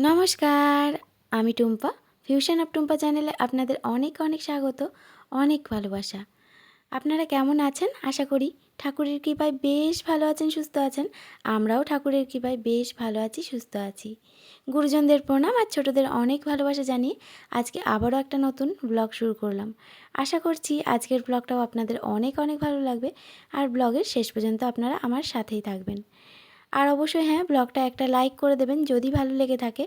নমস্কার, আমি Tumpa. Fusion of Tumpa চ্যানেলে আপনাদের অনেক অনেক স্বাগত, অনেক ভালোবাসা। আপনারা কেমন আছেন? আশা করি ঠাকুরের কৃপায় বেশ ভালো আছেন, সুস্থ আছেন। আমরাও ঠাকুরের কৃপায় বেশ ভালো আছি, সুস্থ আছি। গুরুজনদের প্রণাম আর ছোটদের অনেক ভালোবাসা জানিয়ে আজকে আবারও একটা নতুন ব্লগ শুরু করলাম। আশা করছি আজকের ব্লগটাও আপনাদের অনেক অনেক ভালো লাগবে আর ব্লগের শেষ পর্যন্ত আপনারা আমার সাথেই থাকবেন। আর অবশ্যই হ্যাঁ, ব্লগটা একটা লাইক করে দেবেন যদি ভালো লেগে থাকে,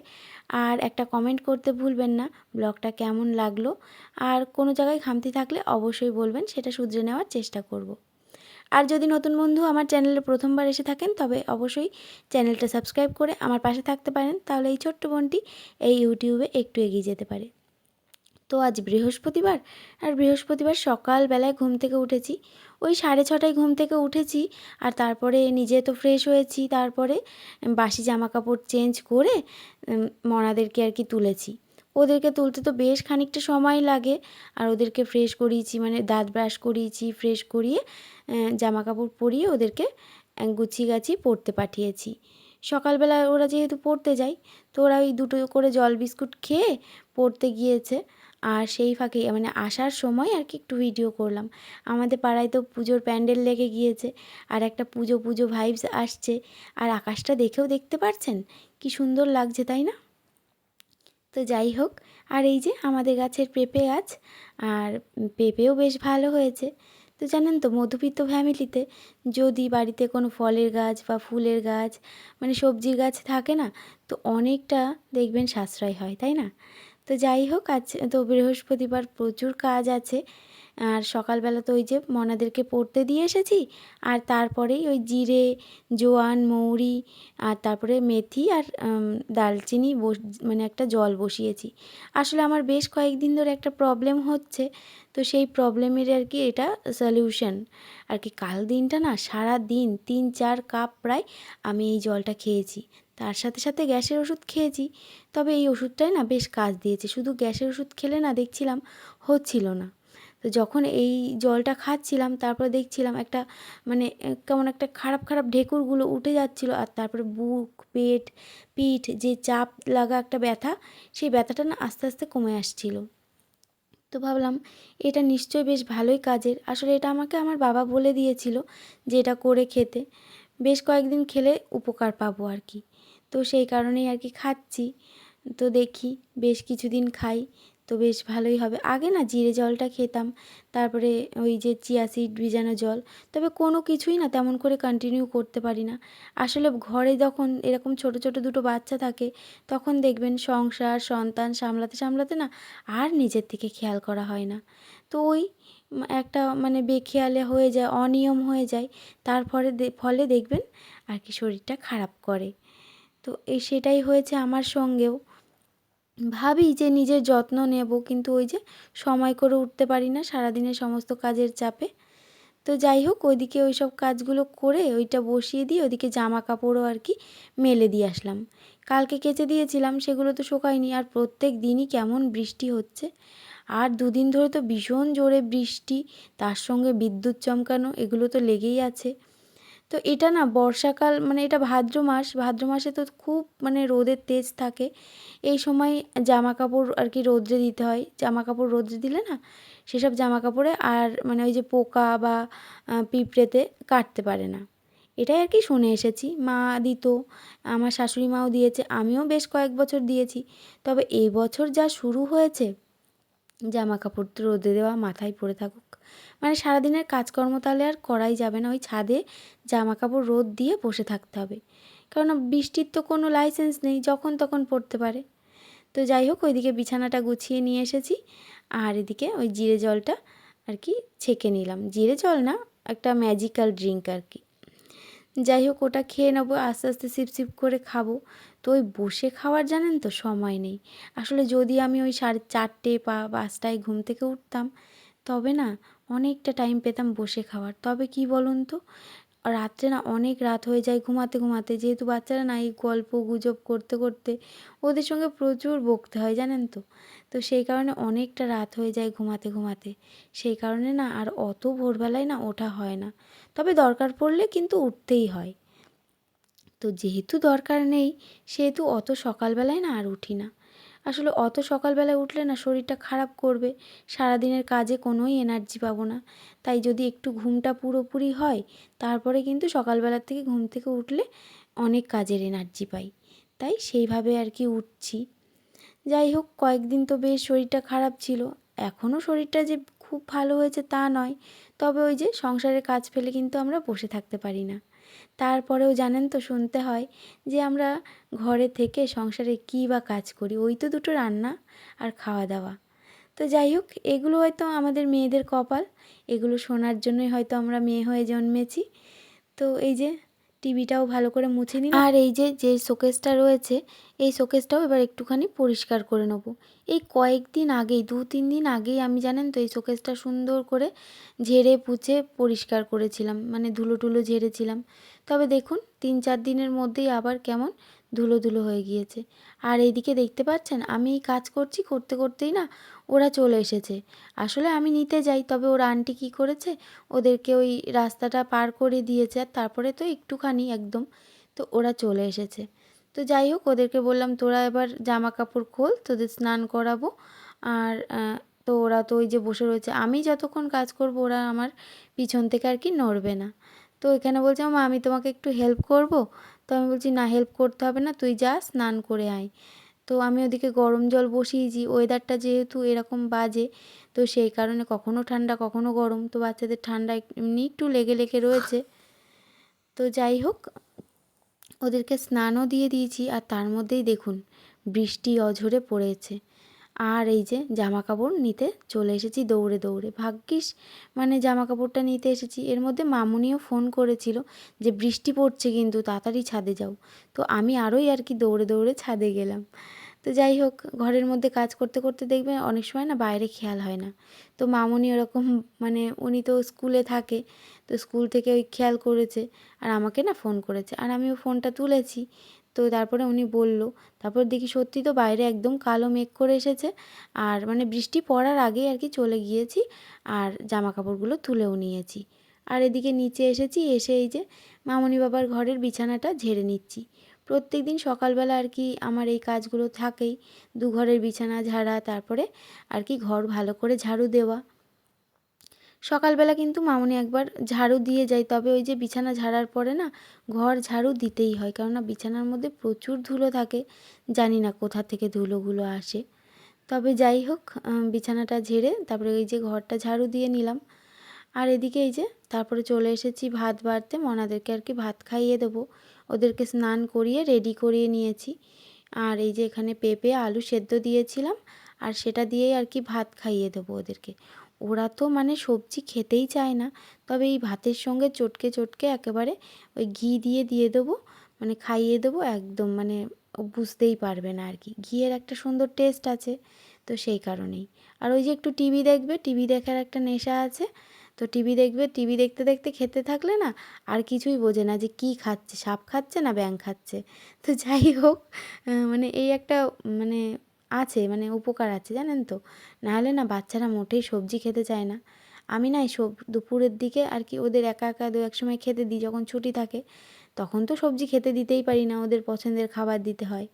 আর একটা কমেন্ট করতে ভুলবেন না ব্লগটা কেমন লাগলো। আর কোনো জায়গায় খামতি থাকলে অবশ্যই বলবেন, সেটা শুধরে নেওয়ার চেষ্টা করব। আর যদি নতুন বন্ধু আমার চ্যানেলে প্রথমবার এসে থাকেন তবে অবশ্যই চ্যানেলটা সাবস্ক্রাইব করে আমার পাশে থাকতে পারেন, তাহলে এই ছোট্ট বোনটি এই ইউটিউবে একটু এগিয়ে যেতে পারে। তো আজ বৃহস্পতিবার, আর বৃহস্পতিবার সকালবেলায় ঘুম থেকে উঠেছি, ওই 6:30টায় ঘুম থেকে উঠেছি। আর তারপরে নিজে তো ফ্রেশ হয়েছি, তারপরে বাসি জামা কাপড় চেঞ্জ করে মনাদেরকে আর কি তুলেছি। ওদেরকে তুলতে তো বেশ খানিকটা সময় লাগে, আর ওদেরকে ফ্রেশ করিয়েছি, মানে দাঁত ব্রাশ করিয়েছি, ফ্রেশ করিয়ে জামা কাপড় পরিয়ে ওদেরকে গুছিয়ে গাছিয়ে পড়তে পাঠিয়েছি। সকালবেলা ওরা যেহেতু পড়তে যায়, তো ওরা ওই দুটো করে জল বিস্কুট খেয়ে পড়তে গিয়েছে। আর সেই ফাঁকে মানে আসার সময় আর কি একটু ভিডিও করলাম। আমাদের পাড়ায় তো পুজোর প্যান্ডেল লেগে গিয়েছে, আর একটা পুজো পুজো ভাইবস আসছে। আর আকাশটা দেখেও দেখতে পাচ্ছেন কি সুন্দর লাগছে, তাই না? তো যাই হোক, আর এই যে আমাদের গাছের পেঁপে গাছ, আর পেঁপেও বেশ ভালো হয়েছে। তো জানেন তো, মধ্যবিত্ত ফ্যামিলিতে যদি বাড়িতে কোনো ফলের গাছ বা ফুলের গাছ, মানে সবজির গাছ থাকে না, তো অনেকটা দেখবেন সাশ্রয় হয়, তাই না? তো যাই হোক, আজ তো বৃহস্পতিবার প্রচুর কাজ আছে। আর সকালবেলা তো ওই যে মনাদেরকে পড়তে দিয়ে এসেছি, আর তারপরেই ওই জিরে, জোয়ান, মৌরি, আর তারপরে মেথি আর দালচিনি মানে একটা জল বসিয়েছি। আসলে আমার বেশ কয়েকদিন ধরে একটা প্রবলেম হচ্ছে, তো সেই প্রবলেমের আর কি এটা সলিউশন আর কি। কাল দিনটা না সারা দিন 3-4 কাপ প্রায় আমি এই জলটা খেয়েছি। তার সাথে সাথে গ্যাসের ওষুধ খেয়েছি, তবে এই ওষুধটাই না বেশ কাজ দিয়েছে। শুধু গ্যাসের ওষুধ খেলে না দেখছিলাম হচ্ছিল না। তো যখন এই জলটা খাচ্ছিলাম তারপরে দেখছিলাম একটা মানে কেমন একটা খারাপ খারাপ ঢেকুরগুলো উঠে যাচ্ছিলো, আর তারপরে বুক, পেট, পিঠ যে চাপ লাগা একটা ব্যথা, সেই ব্যথাটা না আস্তে আস্তে কমে আসছিল। তো ভাবলাম এটা নিশ্চয়ই বেশ ভালোই কাজের। আসলে এটা আমাকে আমার বাবা বলে দিয়েছিল যে এটা করে খেতে, বেশ কয়েকদিন খেলে উপকার পাবো আর কি। তো সেই কারণেই আর কি খাচ্ছি। তো দেখি বেশ কিছুদিন খাই তো বেশ ভালোই হবে। আগে না জিরে জলটা খেতাম, তারপরে ওই যে চিয়া সিড ভিজানো জল, তবে কোনো কিছুই না তেমন করে কন্টিনিউ করতে পারি না। আসলে ঘরে যখন এরকম ছোট ছোট দুটো বাচ্চা থাকে, তখন দেখবেন সংসার সন্তান সামলাতে সামলাতে না আর নিজের থেকে খেয়াল করা হয় না। তো ওই একটা মানে বেখেয়ালে হয়ে যায়, অনিয়ম হয়ে যায়, তারপরে ফলে দেখবেন আর কি শরীরটা খারাপ করে। তো সেটাই হয়েছে আমার সঙ্গেও। ভাবি যে নিজের যত্ন নেব, কিন্তু ওই যে সময় করে উঠতে পারি না সারাদিনের সমস্ত কাজের চাপে। তো যাই হোক, ওইদিকে ওই সব কাজগুলো করে ওইটা বসিয়ে দিয়ে ওইদিকে জামা কাপড়ও আর কি মেলে দিয়ে আসলাম। কালকে কেচে দিয়েছিলাম, সেগুলো তো শোকায়নি। আর প্রত্যেক দিনই কেমন বৃষ্টি হচ্ছে, আর দুদিন ধরে তো ভীষণ জোরে বৃষ্টি, তার সঙ্গে বিদ্যুৎ চমকানো, এগুলো তো লেগেই আছে। তো এটা না বর্ষাকাল, মানে এটা ভাদ্র মাস, ভাদ্র মাসে তো খুব মানে রোদের তেজ থাকে। এই সময় জামা কাপড় আর কি রোদ্রে দিতে হয়। জামা কাপড় রোদ্রে দিলে না সেসব জামা কাপড়ে আর মানে ওই যে পোকা বা পিঁপড়েতে কাটতে পারে না। এটাই আর কি শুনে এসেছি, মা দিত, আমার শাশুড়ি মাও দিয়েছে, আমিও বেশ কয়েক বছর দিয়েছি। তবে এই বছর যা শুরু হয়েছে, জামা কাপড় তো রোদে দেওয়া মাথায় পড়ে থাকুক, মানে সারাদিনের কাজকর্ম তাহলে আর করাই যাবে না, ওই ছাদে জামা কাপড় রোদ দিয়ে বসে থাকতে হবে। কারণ বৃষ্টির তো কোনো লাইসেন্স নেই, যখন তখন পড়তে পারে। তো যাই হোক, ওইদিকে বিছানাটা গুছিয়ে নিয়ে এসেছি, আর এদিকে ওই জিরে জলটা আর কি ছেঁকে নিলাম। জিরে জল না, একটা ম্যাজিক্যাল ড্রিঙ্ক আর কি। যাই হোক, ওটা খেয়ে নেবো, আস্তে আস্তে সিপ সিপ করে খাবো। তো ওই বসে খাওয়ার জানেন তো সময় নেই। আসলে যদি আমি ওই 4:30 বা 5টায় ঘুম থেকে উঠতাম, তবে না অনেকটা টাইম পেতাম বসে খাওয়ার। তবে কি বলুন তো, রাত্রে না অনেক রাত হয়ে যায় ঘুমাতে ঘুমাতে, যেহেতু বাচ্চারা না এই গল্প গুজব করতে করতে ওদের সঙ্গে প্রচুর বকতে হয় জানেন তো। তো সেই কারণে অনেকটা রাত হয়ে যায় ঘুমাতে ঘুমাতে। সেই কারণে না আর অত ভোরবেলায় না ওঠা হয় না, তবে দরকার পড়লে কিন্তু উঠতেই হয়। তো যেহেতু দরকার নেই সেহেতু অত সকালবেলায় না আর উঠি না। আসলে অত সকালবেলায় উঠলে না শরীরটা খারাপ করবে, সারাদিনের কাজে কোনোই এনার্জি পাবো না। তাই যদি একটু ঘুমটা পুরোপুরি হয় তারপরে কিন্তু সকালবেলার থেকে ঘুম থেকে উঠলে অনেক কাজের এনার্জি পাই। তাই সেইভাবে আর কি উঠছি। যাই হোক, কয়েকদিন তো বেশ শরীরটা খারাপ ছিল। এখনও শরীরটা যে খুব ভালো হয়েছে তা নয়, তবে ওই যে সংসারের কাজ ফেলে কিন্তু আমরা বসে থাকতে পারি না। তারপরেও জানেন তো, শুনতে হয় যে আমরা ঘরে থেকে সংসারে কী বা কাজ করি, ওই তো দুটো রান্না আর খাওয়া দাওয়া। তো যাই হোক, এগুলো হয়তো আমাদের মেয়েদের কপাল, এগুলো শোনার জন্যই হয়তো আমরা মেয়ে হয়ে জন্মেছি। তো এই যে টিভিটাও ভালো করে মুছে নিলাম, আর এই যে যে শোকেসটা রয়েছে এই শোকেসটাও এবার একটুখানি পরিষ্কার করে নেবো। এই কয়েকদিন আগেই, 2-3 দিন আগেই আমি জানেন তো এই শোকেসটা সুন্দর করে ঝেড়ে পুছে পরিষ্কার করেছিলাম, মানে ধুলো টুলো ঝেড়েছিলাম। তবে দেখুন 3-4 দিনের মধ্যেই আবার কেমন ধুলো ধুলো হয়ে গিয়েছে। আর এইদিকে দেখতে পাচ্ছেন আমি এই কাজ করছি, করতে করতেই না ওরা চলে এসেছে। আসলে আমি নিতে যাই, তবে ওর আন্টি কী করেছে, ওদেরকে ওই রাস্তাটা পার করে দিয়েছে, আর তারপরে তো একটুখানি একদম, তো ওরা চলে এসেছে। তো যাই হোক, ওদেরকে বললাম তোরা এবার জামা কাপড় খোল, তোদের স্নান করাবো। আর তো ওরা তো ওই যে বসে রয়েছে, আমি যতক্ষণ কাজ করব ওরা আমার পিছন থেকে আর কি নড়বে না। তো এখানে বলছে মা আমি তোমাকে একটু হেল্প করব। তো আমি বলছি না, হেল্প করতে হবে না, তুই যা স্নান করে আয়। তো আমি ওদিকে গরম জল বসিয়েছি, ওয়েদারটা যেহেতু এরকম বাজে, তো সেই কারণে কখনো ঠান্ডা কখনো গরম, তো বাচ্চাদের ঠান্ডা এমনি একটু লেগে লেগে রয়েছে। তো যাই হোক, ওদেরকে স্নানও দিয়ে দিয়েছি, আর তার মধ্যেই দেখুন বৃষ্টি অঝরে পড়েছে। আর এই যে জামা কাপড় নিতে চলে এসেছি দৌড়ে দৌড়ে, ভাগ্যিস মানে জামা কাপড়টা নিতে এসেছি। এর মধ্যে মামুনিও ফোন করেছিল যে বৃষ্টি পড়ছে কিন্তু তাড়াতাড়ি ছাদে যাও। তো আমি আরোই আর কি দৌড়ে দৌড়ে ছাদে গেলাম। তো যাই হোক, ঘরের মধ্যে কাজ করতে করতে দেখবেন অনেক সময় না বাইরে খেয়াল হয় না। তো মামুনি ওরকম, মানে উনি তো স্কুলে থাকে, তো স্কুল থেকে ওই খেয়াল করেছে আর আমাকে না ফোন করেছে, আর আমিও ফোনটা তুলেছি। তো তারপরে উনি বলল, তারপর দেখি সত্যি তো বাইরে একদম কালো মেঘ করে এসেছে, আর মানে বৃষ্টি পড়ার আগেই আর কি চলে গিয়েছি, আর জামা কাপড়গুলো তুলেও নিয়েছি। আর এদিকে নিচে এসেছি, এসে এই যে মামুনি বাবার ঘরের বিছানাটা ঝেড়ে নিচ্ছি। প্রত্যেক দিন সকালবেলা আর কি আমার এই কাজগুলো থাকেই, ঘরের বিছানা ঝাড়া, তারপরে আর কি ঘর ভালো করে ঝাড়ু দেওয়া। সকালবেলা কিন্তু মামুনি একবার ঝাড়ু দিয়ে যায়, তবে ওই যে বিছানা ঝাড়ার পরে না ঘর ঝাড়ু দিতেই হয়, কেননা বিছানার মধ্যে প্রচুর ধুলো থাকে, জানি না কোথা থেকে ধুলোগুলো আসে। তবে যাই হোক, বিছানাটা ঝেড়ে তারপরে ওই যে ঘরটা ঝাড়ু দিয়ে নিলাম। আর এদিকে এই যে তারপরে চলে এসেছি ভাত বাড়তে, মনাদেরকে আর কি ভাত খাইয়ে দেবো। ওদেরকে স্নান করিয়ে রেডি করিয়ে নিয়েছি। আর এই যে এখানে পেঁপে আলু সেদ্ধ দিয়েছিলাম, আর সেটা দিয়েই আর কি ভাত খাইয়ে দেবো ওদেরকে। ওরা তো মানে সবজি খেতেই চায় না, তবে এই ভাতের সঙ্গে চটকে চটকে একেবারে ওই ঘি দিয়ে দিয়ে দেবো, মানে খাইয়ে দেবো একদম, মানে ও বুঝতেই পারবে না আর কি, ঘিয়ের একটা সুন্দর টেস্ট আছে, তো সেই কারণেই। আর ওই যে একটু টিভি দেখবে, টিভি দেখার একটা নেশা আছে, তো টিভি দেখবে, টিভি দেখতে দেখতে খেতে থাকলে না আর কিছুই বোঝে না যে কী খাচ্ছে, সাপ খাচ্ছে না ব্যাঙ খাচ্ছে। তো যাই হোক, মানে এই একটা মানে আছে, মানে উপকার আছে জানেন তো, নাহলে না বাচ্চারা মোটেই সবজি খেতে চায় না। আমি না এই দুপুরের দিকে আর কি ওদের একা একা দু এক সময় খেতে দিই, যখন ছুটি থাকে তখন তো সবজি খেতে দিতেই পারি না, ওদের পছন্দের খাবার দিতে হয়।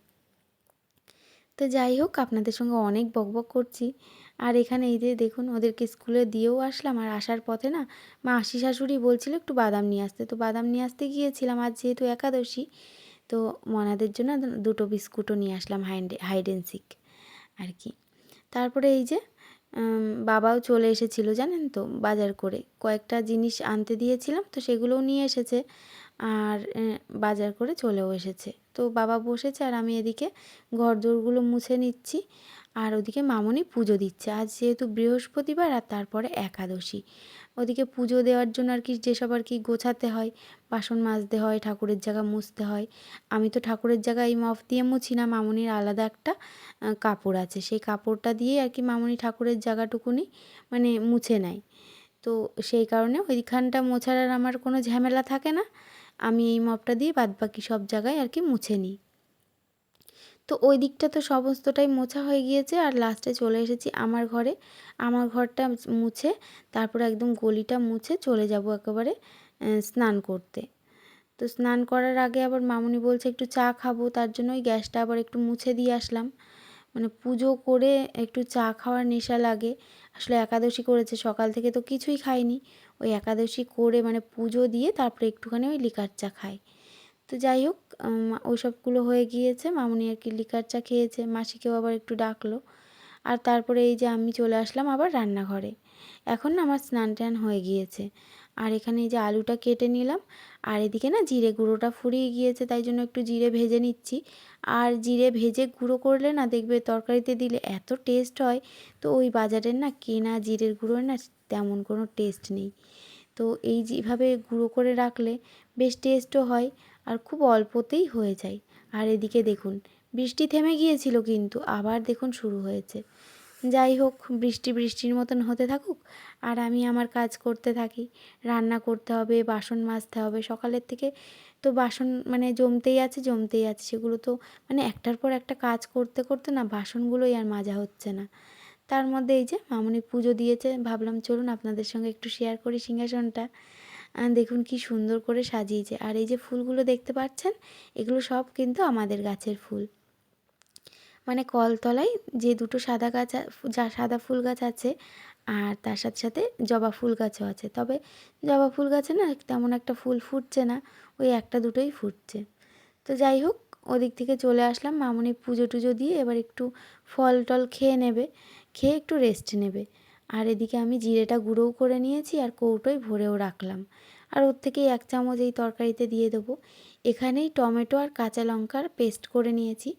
তো যাই হোক, আপনাদের সঙ্গে অনেক বকবক করছি। আর এখানে এই যে দেখুন ওদেরকে স্কুলে দিয়েও আসলাম, আর আসার পথে না মাসি শাশুড়ি বলছিল একটু বাদাম নিয়ে আসতে, তো বাদাম নিয়ে আসতে গিয়েছিলাম, আজ যেহেতু একাদশী, তো মনাদের জন্য দুটো বিস্কুটও নিয়ে আসলাম, হাইড অ্যান্ড সিক আর কি। তারপরে এই যে বাবাও চলে এসেছিল জানেন তো, বাজার করে কয়েকটা জিনিস আনতে দিয়েছিলাম, তো সেগুলোও নিয়ে এসেছে, আর বাজার করে চলেও এসেছে। তো বাবা বসেছে আর আমি এদিকে ঘরদোরগুলো মুছে নিচ্ছি, আর ওদিকে মামনি পুজো দিচ্ছে, আজ যেহেতু বৃহস্পতিবার আর তারপরে একাদশী। ওদিকে পুজো দেওয়ার জন্য আর কি যেসব আর কি গোছাতে হয়, বাসন মাজতে হয়, ঠাকুরের জায়গা মুছতে হয়। আমি তো ঠাকুরের জায়গা এই মফ দিয়ে মুছি না, মামনির আলাদা একটা কাপড় আছে, সেই কাপড়টা দিয়ে আর কি মামনি ঠাকুরের জায়গাটুকুনি মানে মুছে নেয়। তো সেই কারণে ওইখানটা মোছার আর আমার কোনো ঝামেলা থাকে না, আমি এই মপটা দিয়ে বাদবাকি সব জায়গায় আর কি মুছে নিই। তো ওই দিকটা তো সমস্তটাই মোছা হয়ে গিয়েছে, আর লাস্টে চলে এসেছি আমার ঘরে। আমার ঘরটা মুছে তারপরে একদম গলিটা মুছে চলে যাব একেবারে স্নান করতে। তো স্নান করার আগে আবার মামুনি বলছে একটু চা খাবো, তার জন্য ওই গ্যাসটা আবার একটু মুছে দিয়ে আসলাম। মানে পুজো করে একটু চা খাওয়ার নেশা লাগে। আসলে একাদশী করেছে, সকাল থেকে তো কিছুই খাইনি। ওই একাদশী করে মানে পুজো দিয়ে তারপরে একটুখানি ওই লিকার চা খাই। তো যাই হোক, ওইসবগুলো হয়ে গিয়েছে। মামুনি আর কি লিকার চা খেয়েছে, মাসিকেও আবার একটু ডাকলো। আর তারপরে এই যে আমি চলে আসলাম আবার রান্নাঘরে। এখন না আমার স্নান টান হয়ে গিয়েছে। আর এখানে এই যে আলুটা কেটে নিলাম। আর এদিকে না জিরে গুঁড়োটা ফুরিয়ে গিয়েছে, তাই জন্য একটু জিরে ভেজে নিচ্ছি। আর জিরে ভেজে গুঁড়ো করলে না দেখবে তরকারিতে দিলে এত টেস্ট হয়। তো ওই বাজারের না কেনা জিরের গুঁড়োর না তেমন কোনো টেস্ট নেই। তো এই যেভাবে গুঁড়ো করে রাখলে বেশ টেস্টও হয়, আর খুব অল্পতেই হয়ে যায়। আর এদিকে দেখুন, বৃষ্টি থেমে গিয়েছিল কিন্তু আবার দেখুন শুরু হয়েছে। যাই হোক, বৃষ্টির মতন হতে থাকুক, আর আমি আমার কাজ করতে থাকি। রান্না করতে হবে, বাসন মাজতে হবে, সকালের থেকে তো বাসন মানে জমতেই আছে। সেগুলো তো মানে একটার পর একটা কাজ করতে করতে না বাসনগুলোই আর মাজা হচ্ছে না। তার মধ্যে এই যে মামুনি পুজো দিয়েছে, ভাবলাম চলুন আপনাদের সঙ্গে একটু শেয়ার করি সিংহাসনটা। দেখুন কি সুন্দর করে সাজিয়েছে। আর এই যে ফুলগুলো দেখতে পাচ্ছেন, এগুলো সব কিন্তু আমাদের গাছের ফুল। মানে কলতলায় যে দুটো সাদা ফুল গাছ আছে, আর তার সাথে সাথে জবা ফুল গাছও আছে। তবে জবা ফুল গাছে না তেমন একটা ফুল ফুটছে না, ওই একটা দুটোই ফুটছে। তো যাই হোক, ওদিক থেকে চলে আসলাম। মামুনি পুজো টুজো দিয়ে এবার একটু ফল টল খেয়ে নেবে, খেয়ে একটু রেস্ট নেবে। আর এদিকে আমি জিরেটা গুঁড়োও করে নিয়েছি, আর কৌটোয় ভরেও রাখলাম। আর ওর থেকেই 1 চামচ এই তরকারিতে দিয়ে দেবো। এখানেই টমেটো আর কাঁচা লঙ্কার পেস্ট করে নিয়েছি।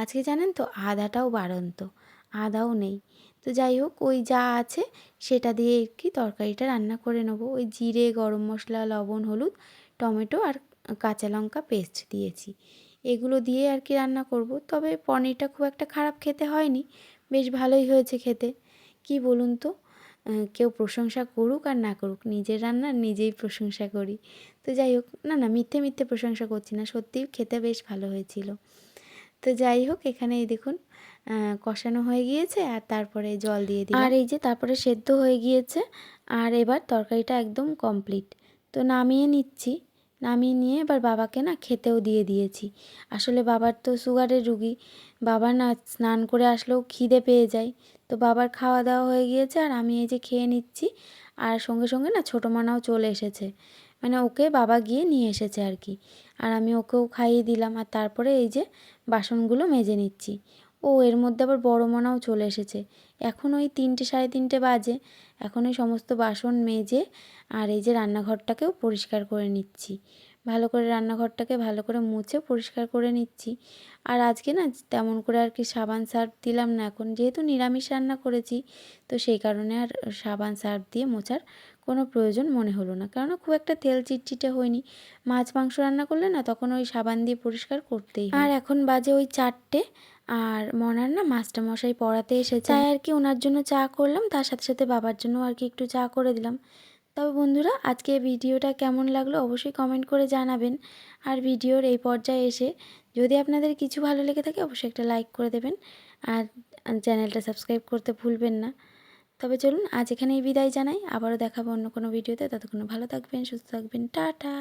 আজকে জানেন তো আদাটাও বাড়ন্ত, আদাও নেই। তো যাই হোক, ওই যা আছে সেটা দিয়ে কি তরকারিটা রান্না করে নেবো। ওই জিরে, গরম মশলা, লবণ, হলুদ, টমেটো আর কাঁচা লঙ্কা পেস্ট দিয়েছি। এগুলো দিয়ে আর কি রান্না করব। তবে পনিরটা খুব একটা খারাপ খেতে হয়নি, বেশ ভালোই হয়েছে খেতে। কি বলুন তো, কেউ প্রশংসা করুক আর না করুক, নিজের রান্নার নিজেই প্রশংসা করি। তো যাই হোক, না মিথ্যে প্রশংসা করছি না, সত্যিই খেতে বেশ ভালো হয়েছিল। তো যাই হোক, এখানে এই দেখুন কষানো হয়ে গিয়েছে, আর তারপরে জল দিয়ে দিলাম। আর এই যে তারপরে সেদ্ধ হয়ে গিয়েছে, আর এবার তরকারিটা একদম কমপ্লিট। তো নামিয়ে নিচ্ছি। নামিয়ে নিয়ে এবার বাবাকে না খেতেও দিয়ে দিয়েছি। আসলে বাবার তো সুগারের রুগী, বাবা না স্নান করে আসলেও খিদে পেয়ে যায়। তো বাবার খাওয়া দাওয়া হয়ে গিয়েছে, আর আমি এই যে খেয়ে নিচ্ছি। আর সঙ্গে সঙ্গে না ছোটো মানাও চলে এসেছে, মানে ওকে বাবা গিয়ে নিয়ে এসেছে আর কি। আর আমি ওকেও খাইয়ে দিলাম, আর তারপরে এই যে বাসনগুলো মেজে নিচ্ছি। ও এর মধ্যে আবার বড় মনাও চলে এসেছে। এখন ওই 3টে সাড়ে 3টে বাজে। এখন ওই সমস্ত বাসন মেজে আর এই যে রান্নাঘরটাকেও পরিষ্কার করে নিচ্ছি। ভালো করে রান্নাঘরটাকে ভালো করে মুছে পরিষ্কার করে নিচ্ছি। আর আজকে না তেমন করে আর কি সাবান সার্ফ দিলাম না, এখন যেহেতু নিরামিষ রান্না করেছি, তো সেই কারণে আর সাবান সার্ফ দিয়ে মোছার কোনো প্রয়োজন মনে হলো না, কেননা খুব একটা তেল চিটচিটে হয়নি। মাছ মাংস রান্না করলে না তখন ওই সাবান দিয়ে পরিষ্কার করতেই হয়। আর এখন বাজে ওই 4টে, আর মনার না মাস্টারমশাই পড়াতে এসেছে, তাই আর কি ওনার জন্য চা করলাম, তার সাথে সাথে বাবার জন্য আর কি একটু চা করে দিলাম। তবে বন্ধুরা, আজকে ভিডিওটা কেমন লাগলো অবশ্যই কমেন্ট করে জানাবেন। আর ভিডিওর এই পর্যায়ে এসে যদি আপনাদের কিছু ভালো লেগে থাকে অবশ্যই একটা লাইক করে দেবেন, আর চ্যানেলটা সাবস্ক্রাইব করতে ভুলবেন না। তবে চলুন আজ এখানেই বিদায় জানাই, আবারও দেখাবো অন্য কোনো ভিডিওতে। ততক্ষণ ভালো থাকবেন, সুস্থ থাকবেন, টাটা।